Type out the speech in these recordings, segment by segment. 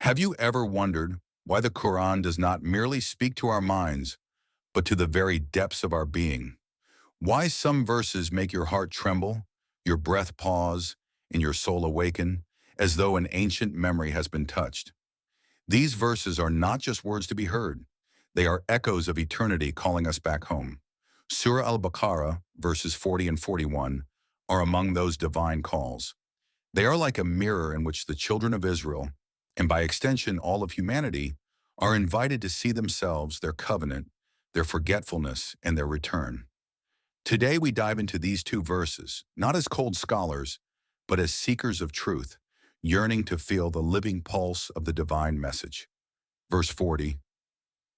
Have you ever wondered why the Quran does not merely speak to our minds, but to the very depths of our being? Why some verses make your heart tremble, your breath pause, and your soul awaken, as though an ancient memory has been touched? These verses are not just words to be heard. They are echoes of eternity calling us back home. Surah Al-Baqarah, verses 40 and 41, are among those divine calls. They are like a mirror in which the children of Israel, and by extension all of humanity, are invited to see themselves, their covenant, their forgetfulness, and their return. Today we dive into these two verses, not as cold scholars, but as seekers of truth, yearning to feel the living pulse of the divine message. Verse 40,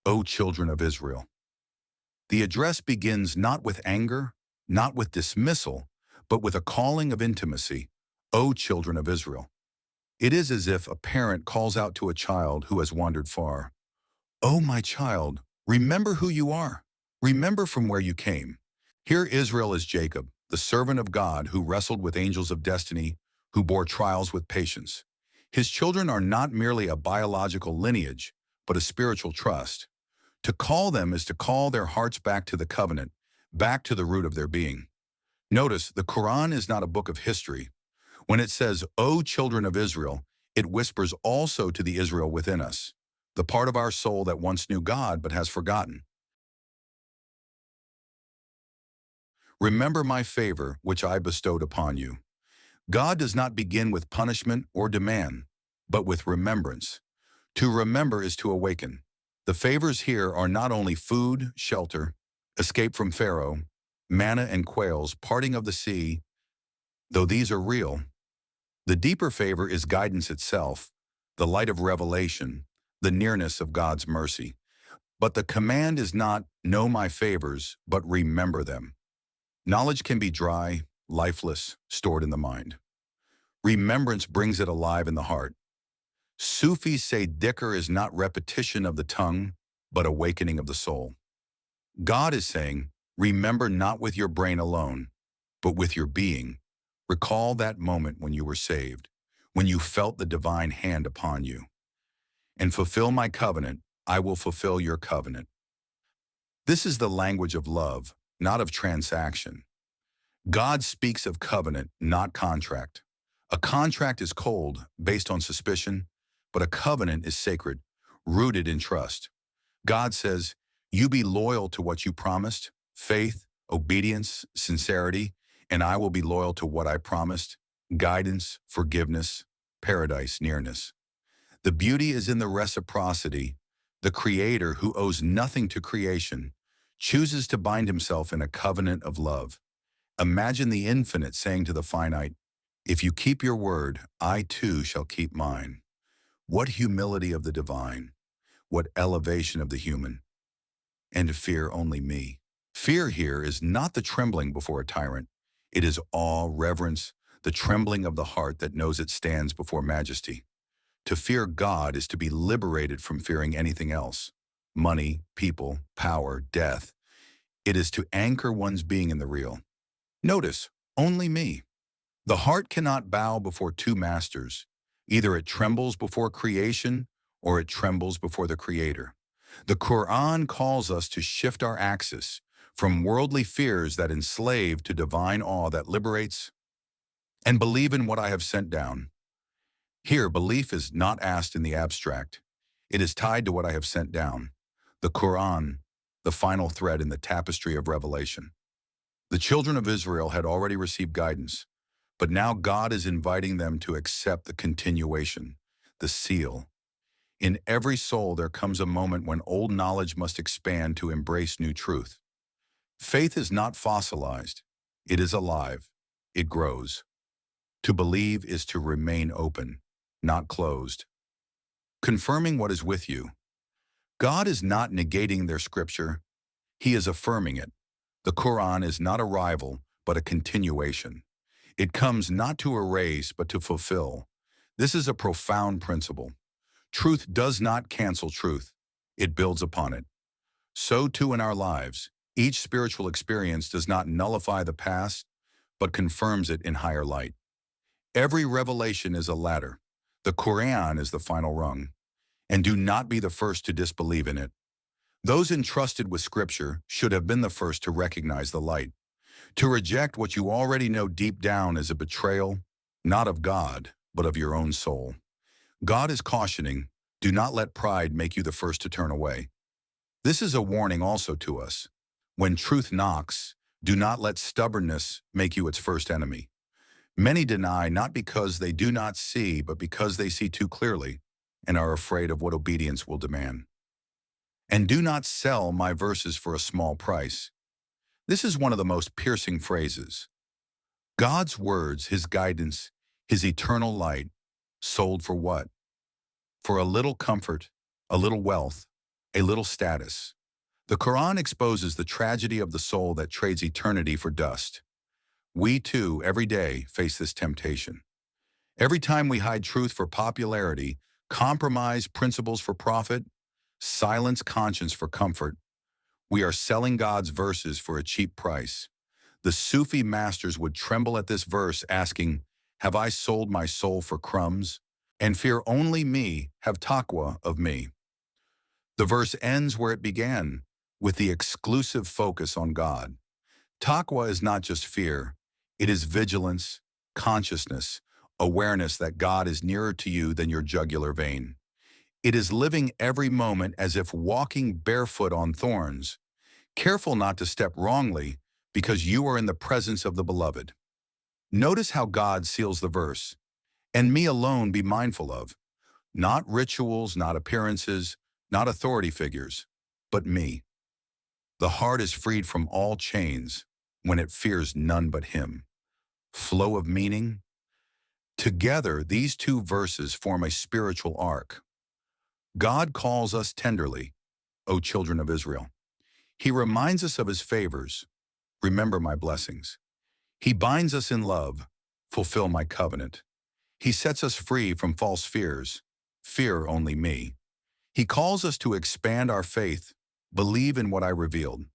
O children of Israel. The address begins not with anger, not with dismissal, but with a calling of intimacy, O children of Israel. It is as if a parent calls out to a child who has wandered far. Oh, my child, remember who you are. Remember from where you came. Here Israel is Jacob, the servant of God who wrestled with angels of destiny, who bore trials with patience. His children are not merely a biological lineage, but a spiritual trust. To call them is to call their hearts back to the covenant, back to the root of their being. Notice, the Quran is not a book of history. When it says, O children of Israel, it whispers also to the Israel within us, the part of our soul that once knew God but has forgotten. Remember my favor, which I bestowed upon you. God does not begin with punishment or demand, but with remembrance. To remember is to awaken. The favors here are not only food, shelter, escape from Pharaoh, manna and quails, parting of the sea, though these are real. The deeper favor is guidance itself, the light of revelation, the nearness of God's mercy. But the command is not, know my favors, but remember them. Knowledge can be dry, lifeless, stored in the mind. Remembrance brings it alive in the heart. Sufis say dhikr is not repetition of the tongue, but awakening of the soul. God is saying, remember not with your brain alone, but with your being. Recall that moment when you were saved, when you felt the divine hand upon you. And fulfill my covenant, I will fulfill your covenant. This is the language of love, not of transaction. God speaks of covenant, not contract. A contract is cold, based on suspicion, but a covenant is sacred, rooted in trust. God says, you be loyal to what you promised, faith, obedience, sincerity, and I will be loyal to what I promised, guidance, forgiveness, paradise, nearness. The beauty is in the reciprocity. The Creator, who owes nothing to creation, chooses to bind himself in a covenant of love. Imagine the infinite saying to the finite, if you keep your word, I too shall keep mine. What humility of the divine, what elevation of the human. And to fear only me. Fear here is not the trembling before a tyrant. It is awe, reverence, the trembling of the heart that knows it stands before majesty. To fear God is to be liberated from fearing anything else. Money, people, power, death. It is to anchor one's being in the real. Notice, only me. The heart cannot bow before two masters. Either it trembles before creation or it trembles before the Creator. The Quran calls us to shift our axis from worldly fears that enslave to divine awe that liberates, and believe in what I have sent down. Here, belief is not asked in the abstract. It is tied to what I have sent down. The Quran, the final thread in the tapestry of revelation. The children of Israel had already received guidance, but now God is inviting them to accept the continuation, the seal. In every soul there comes a moment when old knowledge must expand to embrace new truth. Faith is not fossilized. It is alive. It grows. To believe is to remain open, not closed. Confirming what is with you. God is not negating their scripture. He is affirming it. The Quran is not a rival, but a continuation. It comes not to erase, but to fulfill. This is a profound principle. Truth does not cancel truth. It builds upon it. So too in our lives, each spiritual experience does not nullify the past, but confirms it in higher light. Every revelation is a ladder. The Quran is the final rung. and do not be the first to disbelieve in it. Those entrusted with Scripture should have been the first to recognize the light. To reject what you already know deep down is a betrayal, not of God, but of your own soul. God is cautioning, do not let pride make you the first to turn away. This is a warning also to us. When truth knocks, do not let stubbornness make you its first enemy. Many deny not because they do not see, but because they see too clearly and are afraid of what obedience will demand. And do not sell my verses for a small price. This is one of the most piercing phrases. God's words, His guidance, His eternal light, sold for what? For a little comfort, a little wealth, a little status. The Qur'an exposes the tragedy of the soul that trades eternity for dust. We too, every day, face this temptation. Every time we hide truth for popularity, compromise principles for profit, silence conscience for comfort, we are selling God's verses for a cheap price. The Sufi masters would tremble at this verse, asking, have I sold my soul for crumbs? And fear only me, have taqwa of me. The verse ends where it began, with the exclusive focus on God. Taqwa is not just fear, it is vigilance, consciousness, awareness that God is nearer to you than your jugular vein. It is living every moment as if walking barefoot on thorns, careful not to step wrongly because you are in the presence of the Beloved. Notice how God seals the verse, and me alone be mindful of, not rituals, not appearances, not authority figures, but me. The heart is freed from all chains when it fears none but Him. Flow of meaning. Together, these two verses form a spiritual arc. God calls us tenderly, O children of Israel. He reminds us of His favors. Remember my blessings. He binds us in love. Fulfill my covenant. He sets us free from false fears. Fear only me. He calls us to expand our faith. Believe in what I revealed.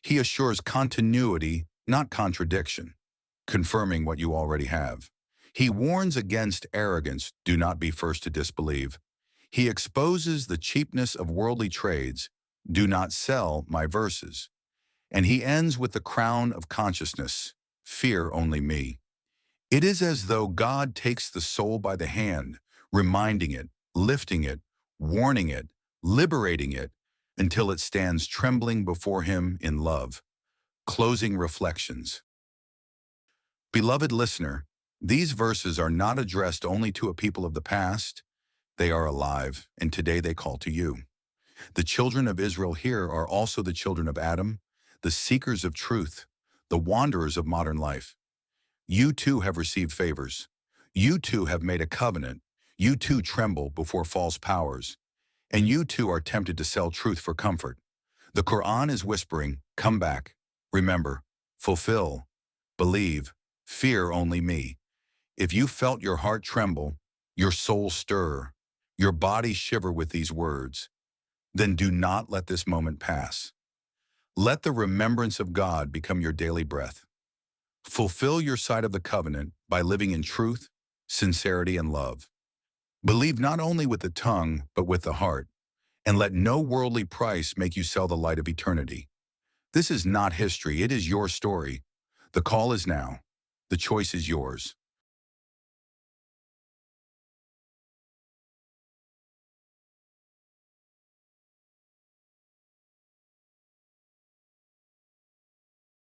He assures continuity, not contradiction, confirming what you already have. He warns against arrogance. Do not be first to disbelieve. He exposes the cheapness of worldly trades. Do not sell my verses. And He ends with the crown of consciousness. Fear only me. It is as though God takes the soul by the hand, reminding it, lifting it, warning it, liberating it, until it stands trembling before Him in love. Closing reflections. Beloved listener, these verses are not addressed only to a people of the past. They are alive, and today they call to you. The children of Israel here are also the children of Adam, the seekers of truth, the wanderers of modern life. You too have received favors. You too have made a covenant. You too tremble before false powers. And you too are tempted to sell truth for comfort. The Qur'an is whispering, come back, remember, fulfill, believe, fear only me. If you felt your heart tremble, your soul stir, your body shiver with these words, then do not let this moment pass. Let the remembrance of God become your daily breath. Fulfill your side of the covenant by living in truth, sincerity, and love. Believe not only with the tongue, but with the heart, and let no worldly price make you sell the light of eternity. This is not history, it is your story. The call is now. The choice is yours.